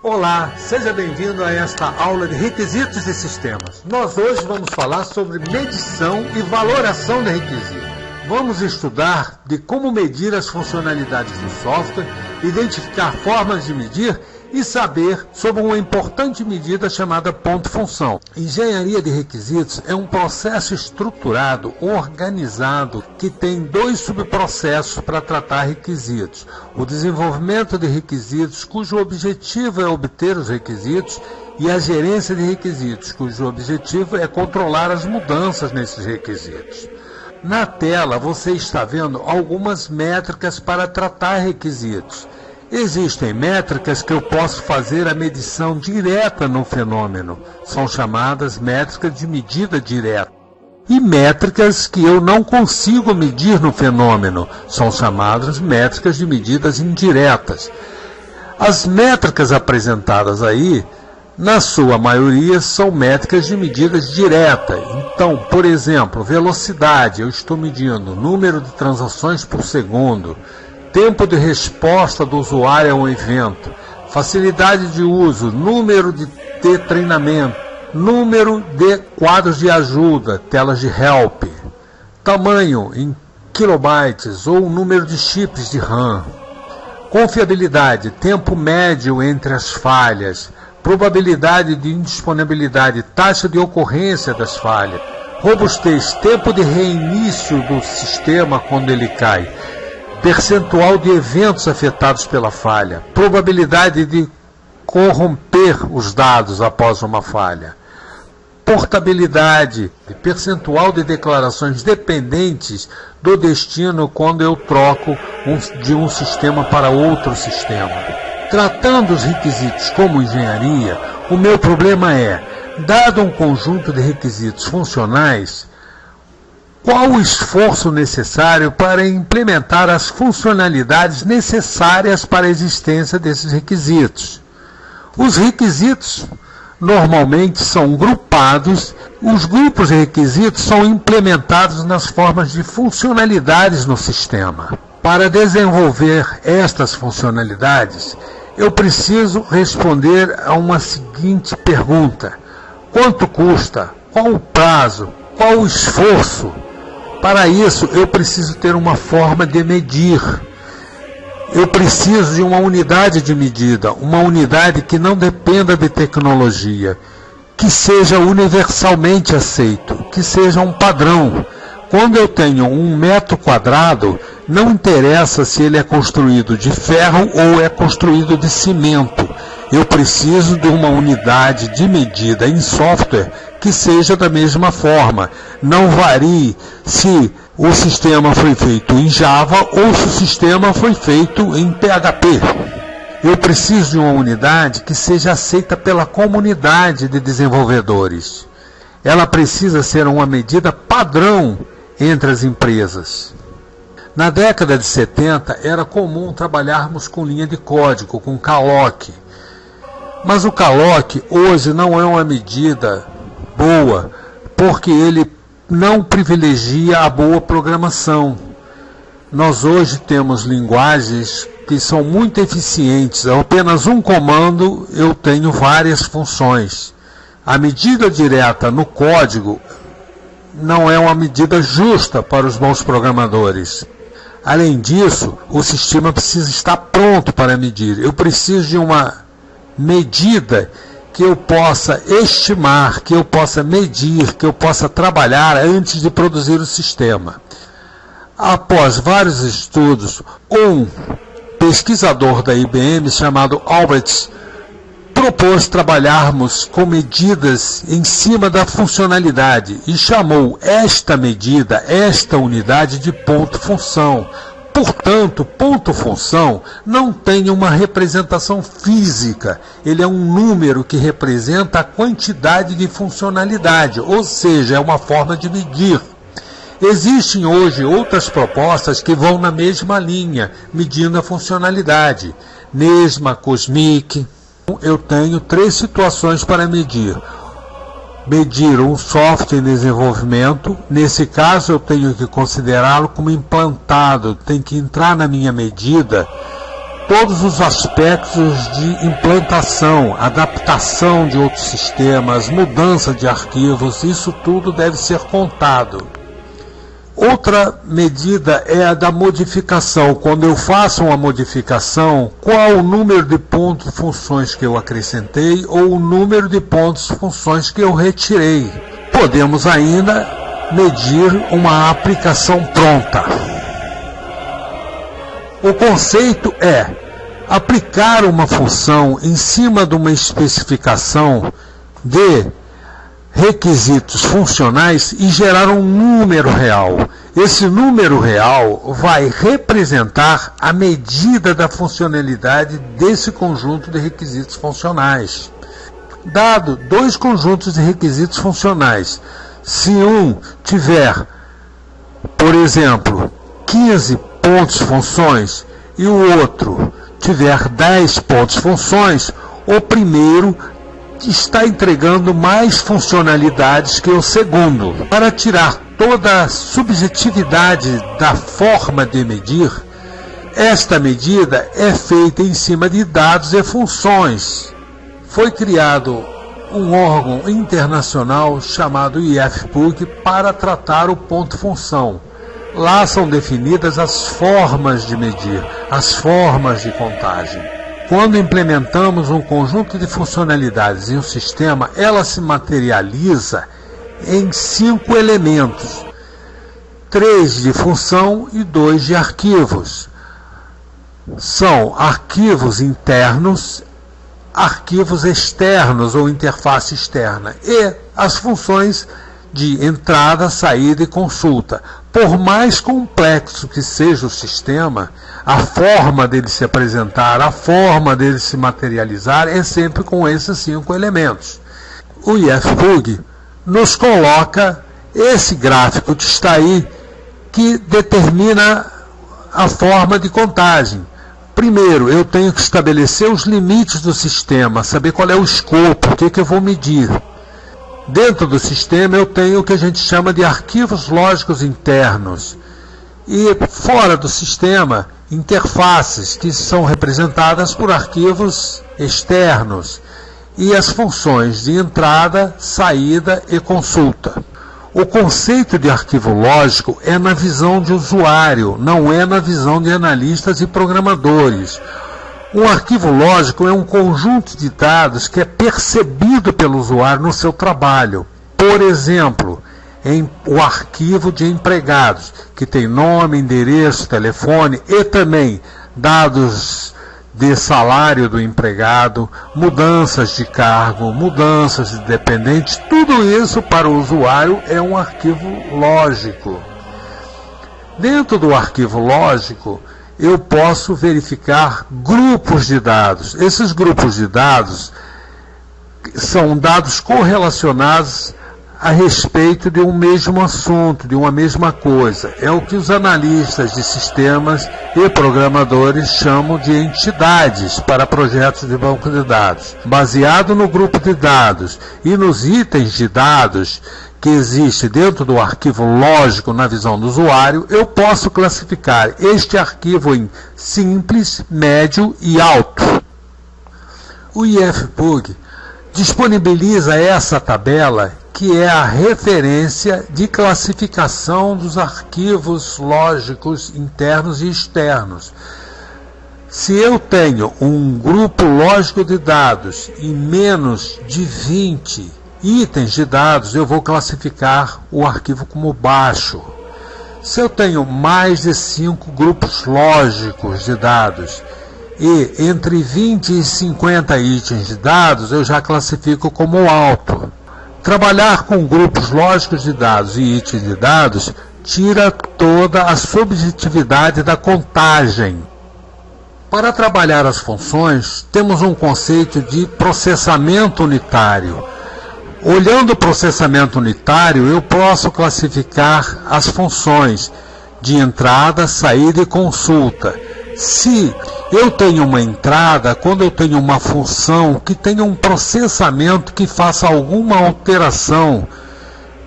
Olá, seja bem-vindo a esta aula de requisitos e sistemas. Nós hoje vamos falar sobre medição e valoração de requisitos. Vamos estudar de como medir as funcionalidades do software, identificar formas de medir e saber sobre uma importante medida chamada ponto-função. Engenharia de requisitos é um processo estruturado, organizado, que tem dois subprocessos para tratar requisitos. O desenvolvimento de requisitos, cujo objetivo é obter os requisitos, e a gerência de requisitos, cujo objetivo é controlar as mudanças nesses requisitos. Na tela você está vendo algumas métricas para tratar requisitos. Existem métricas que eu posso fazer a medição direta no fenômeno, são chamadas métricas de medida direta. E métricas que eu não consigo medir no fenômeno, são chamadas métricas de medidas indiretas. As métricas apresentadas aí, na sua maioria, são métricas de medidas diretas. Então, por exemplo, velocidade, eu estou medindo número de transações por segundo, tempo de resposta do usuário a um evento, facilidade de uso, número de treinamento, número de quadros de ajuda, telas de help, tamanho em kilobytes ou número de chips de RAM, confiabilidade, tempo médio entre as falhas, probabilidade de indisponibilidade, taxa de ocorrência das falhas, robustez, tempo de reinício do sistema quando ele cai, percentual de eventos afetados pela falha, probabilidade de corromper os dados após uma falha, portabilidade, percentual de declarações dependentes do destino quando eu troco de um sistema para outro sistema. Tratando os requisitos como engenharia, o meu problema é, dado um conjunto de requisitos funcionais, qual o esforço necessário para implementar as funcionalidades necessárias para a existência desses requisitos? Os requisitos normalmente são grupados, os grupos de requisitos são implementados nas formas de funcionalidades no sistema. Para desenvolver estas funcionalidades, eu preciso responder a uma seguinte pergunta: quanto custa? Qual o prazo? Qual o esforço? Para isso, eu preciso ter uma forma de medir. Eu preciso de uma unidade de medida, uma unidade que não dependa de tecnologia, que seja universalmente aceito, que seja um padrão. Quando eu tenho 1 metro quadrado, não interessa se ele é construído de ferro ou é construído de cimento. Eu preciso de uma unidade de medida em software que seja da mesma forma. Não varie se o sistema foi feito em Java ou se o sistema foi feito em PHP. Eu preciso de uma unidade que seja aceita pela comunidade de desenvolvedores. Ela precisa ser uma medida padrão entre as empresas. Na década de 70 era comum trabalharmos com linha de código, com calloc. Mas o calloc hoje não é uma medida boa, porque ele não privilegia a boa programação. Nós hoje temos linguagens que são muito eficientes. A apenas um comando eu tenho várias funções. A medida direta no código não é uma medida justa para os bons programadores. Além disso, o sistema precisa estar pronto para medir. Eu preciso de uma medida que eu possa estimar, que eu possa medir, que eu possa trabalhar antes de produzir o sistema. Após vários estudos, um pesquisador da IBM chamado Albrecht propôs trabalharmos com medidas em cima da funcionalidade e chamou esta medida, esta unidade de ponto-função. Portanto, ponto-função não tem uma representação física, ele é um número que representa a quantidade de funcionalidade, ou seja, é uma forma de medir. Existem hoje outras propostas que vão na mesma linha, medindo a funcionalidade. Nesma, Cosmic. Eu tenho 3 situações para medir. Medir um software em desenvolvimento, nesse caso eu tenho que considerá-lo como implantado, tem que entrar na minha medida todos os aspectos de implantação, adaptação de outros sistemas, mudança de arquivos, isso tudo deve ser contado. Outra medida é a da modificação. Quando eu faço uma modificação, qual o número de pontos funções que eu acrescentei ou o número de pontos funções que eu retirei. Podemos ainda medir uma aplicação pronta. O conceito é aplicar uma função em cima de uma especificação de requisitos funcionais e gerar um número real. Esse número real vai representar a medida da funcionalidade desse conjunto de requisitos funcionais. Dado dois conjuntos de requisitos funcionais, se um tiver, por exemplo, 15 pontos funções e o outro tiver 10 pontos funções, o primeiro está entregando mais funcionalidades que o segundo. Para tirar toda a subjetividade da forma de medir, esta medida é feita em cima de dados e funções. Foi criado um órgão internacional chamado IFPUG para tratar o ponto-função. Lá são definidas as formas de medir, as formas de contagem. Quando implementamos um conjunto de funcionalidades em um sistema, ela se materializa em 5 elementos, 3 de função e 2 de arquivos. São arquivos internos, arquivos externos ou interface externa e as funções de entrada, saída e consulta. Por mais complexo que seja o sistema, a forma dele se apresentar, a forma dele se materializar é sempre com esses 5 elementos. O IFPUG nos coloca esse gráfico que está aí, que determina a forma de contagem. Primeiro, eu tenho que estabelecer os limites do sistema, saber qual é o escopo, o que eu vou medir. Dentro do sistema eu tenho o que a gente chama de arquivos lógicos internos. E fora do sistema, interfaces, que são representadas por arquivos externos. E as funções de entrada, saída e consulta. O conceito de arquivo lógico é na visão de usuário, não é na visão de analistas e programadores. Um arquivo lógico é um conjunto de dados que é percebido pelo usuário no seu trabalho. Por exemplo, o arquivo de empregados, que tem nome, endereço, telefone e também dados de salário do empregado, mudanças de cargo, mudanças de dependentes, tudo isso para o usuário é um arquivo lógico. Dentro do arquivo lógico, eu posso verificar grupos de dados. Esses grupos de dados são dados correlacionados a respeito de um mesmo assunto, de uma mesma coisa. É o que os analistas de sistemas e programadores chamam de entidades para projetos de banco de dados. Baseado no grupo de dados e nos itens de dados que existe dentro do arquivo lógico na visão do usuário, eu posso classificar este arquivo em simples, médio e alto. O IFPUG disponibiliza essa tabela, que é a referência de classificação dos arquivos lógicos internos e externos. Se eu tenho um grupo lógico de dados e menos de 20 itens de dados, eu vou classificar o arquivo como baixo. Se eu tenho mais de 5 grupos lógicos de dados e entre 20 e 50 itens de dados, eu já classifico como alto. Trabalhar com grupos lógicos de dados e itens de dados tira toda a subjetividade da contagem. Para trabalhar as funções, temos um conceito de processamento unitário. Olhando o processamento unitário, eu posso classificar as funções de entrada, saída e consulta. Se eu tenho uma entrada, quando eu tenho uma função que tenha um processamento que faça alguma alteração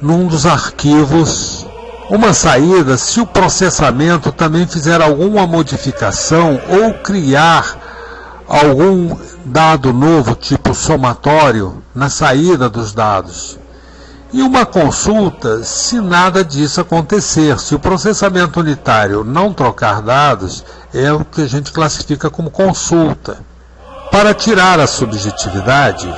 num dos arquivos Uma saída se o processamento também fizer alguma modificação ou criar algum dado novo, tipo somatório, na saída dos dados. E uma consulta se nada disso acontecer. Se o processamento unitário não trocar dados, é o que a gente classifica como consulta. Para tirar a subjetividade,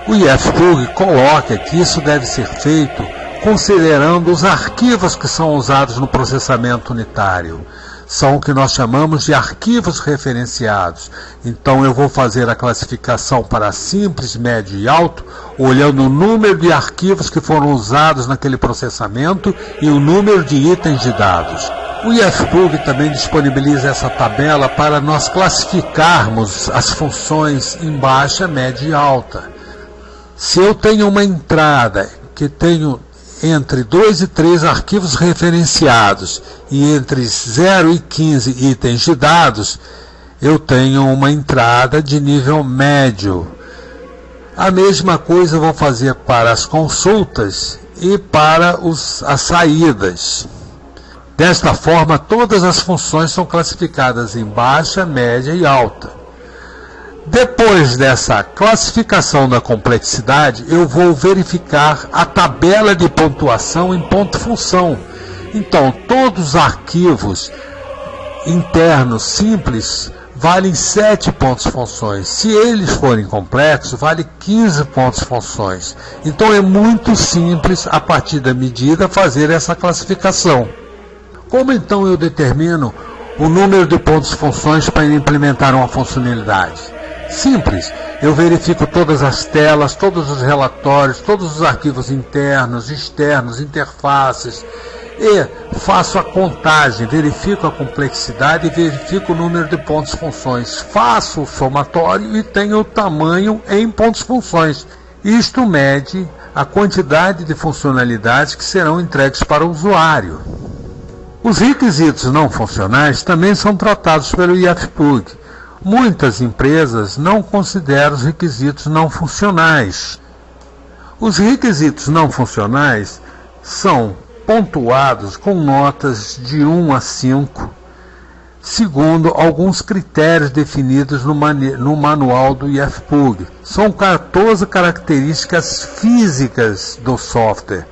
o IFPUG coloca que isso deve ser feito considerando os arquivos que são usados no processamento unitário. São o que nós chamamos de arquivos referenciados. Então eu vou fazer a classificação para simples, médio e alto, olhando o número de arquivos que foram usados naquele processamento e o número de itens de dados. O IFPUG também disponibiliza essa tabela para nós classificarmos as funções em baixa, média e alta. Se eu tenho uma entrada que tenho entre 2 e 3 arquivos referenciados e entre 0 e 15 itens de dados, eu tenho uma entrada de nível médio. A mesma coisa eu vou fazer para as consultas e para as saídas. Desta forma, todas as funções são classificadas em baixa, média e alta. Depois dessa classificação da complexidade, eu vou verificar a tabela de pontuação em ponto-função. Então, todos os arquivos internos simples valem 7 pontos-funções. Se eles forem complexos, vale 15 pontos-funções. Então, é muito simples, a partir da medida, fazer essa classificação. Como então eu determino o número de pontos-funções para implementar uma funcionalidade? Simples, eu verifico todas as telas, todos os relatórios, todos os arquivos internos, externos, interfaces e faço a contagem, verifico a complexidade e verifico o número de pontos-funções. Faço o somatório e tenho o tamanho em pontos-funções. Isto mede a quantidade de funcionalidades que serão entregues para o usuário. Os requisitos não funcionais também são tratados pelo IFPUG. Muitas empresas não consideram os requisitos não funcionais. Os requisitos não funcionais são pontuados com notas de 1 a 5, segundo alguns critérios definidos no manual do IFPUG. São 14 características físicas do software: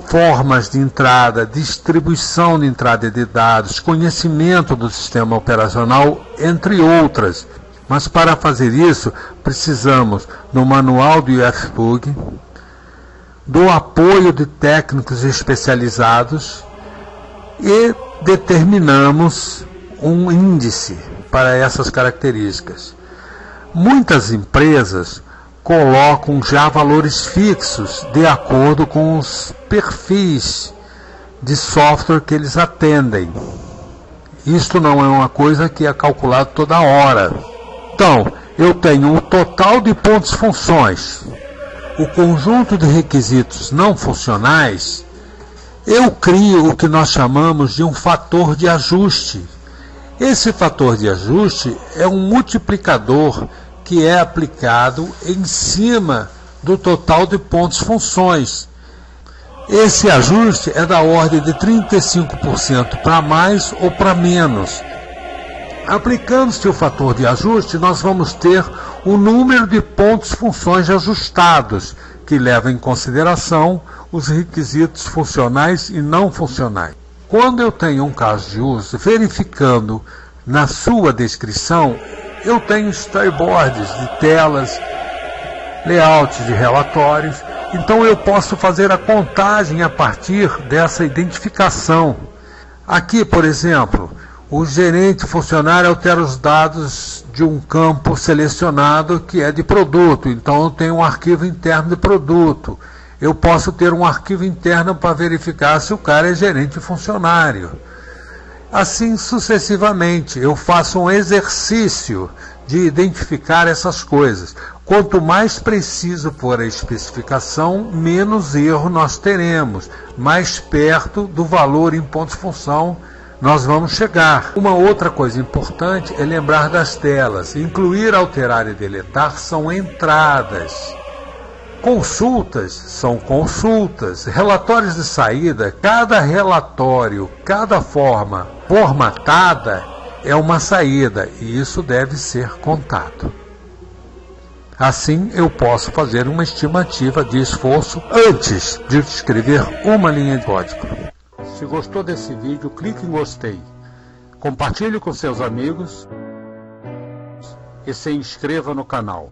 formas de entrada, distribuição de entrada de dados, conhecimento do sistema operacional, entre outras. Mas para fazer isso, precisamos, no manual do IFPUG, do apoio de técnicos especializados e determinamos um índice para essas características. Muitas empresas colocam já valores fixos de acordo com os perfis de software que eles atendem. Isto não é uma coisa que é calculado toda hora. Então, eu tenho o total de pontos-funções, o conjunto de requisitos não funcionais, eu crio o que nós chamamos de um fator de ajuste. Esse fator de ajuste é um multiplicador que é aplicado em cima do total de pontos-funções. Esse ajuste é da ordem de 35% para mais ou para menos. Aplicando-se o fator de ajuste, nós vamos ter o número de pontos-funções ajustados, que leva em consideração os requisitos funcionais e não funcionais. Quando eu tenho um caso de uso, verificando na sua descrição, eu tenho storyboards de telas, layouts de relatórios, então eu posso fazer a contagem a partir dessa identificação. Aqui, por exemplo, o gerente funcionário altera os dados de um campo selecionado que é de produto, então eu tenho um arquivo interno de produto. Eu posso ter um arquivo interno para verificar se o cara é gerente funcionário. Assim sucessivamente, eu faço um exercício de identificar essas coisas. Quanto mais preciso for a especificação, menos erro nós teremos. Mais perto do valor em pontos-função nós vamos chegar. Uma outra coisa importante é lembrar das telas. Incluir, alterar e deletar são entradas. Consultas são consultas, relatórios de saída, cada relatório, cada forma formatada é uma saída e isso deve ser contado. Assim eu posso fazer uma estimativa de esforço antes de escrever uma linha de código. Se gostou desse vídeo, clique em gostei, compartilhe com seus amigos e se inscreva no canal.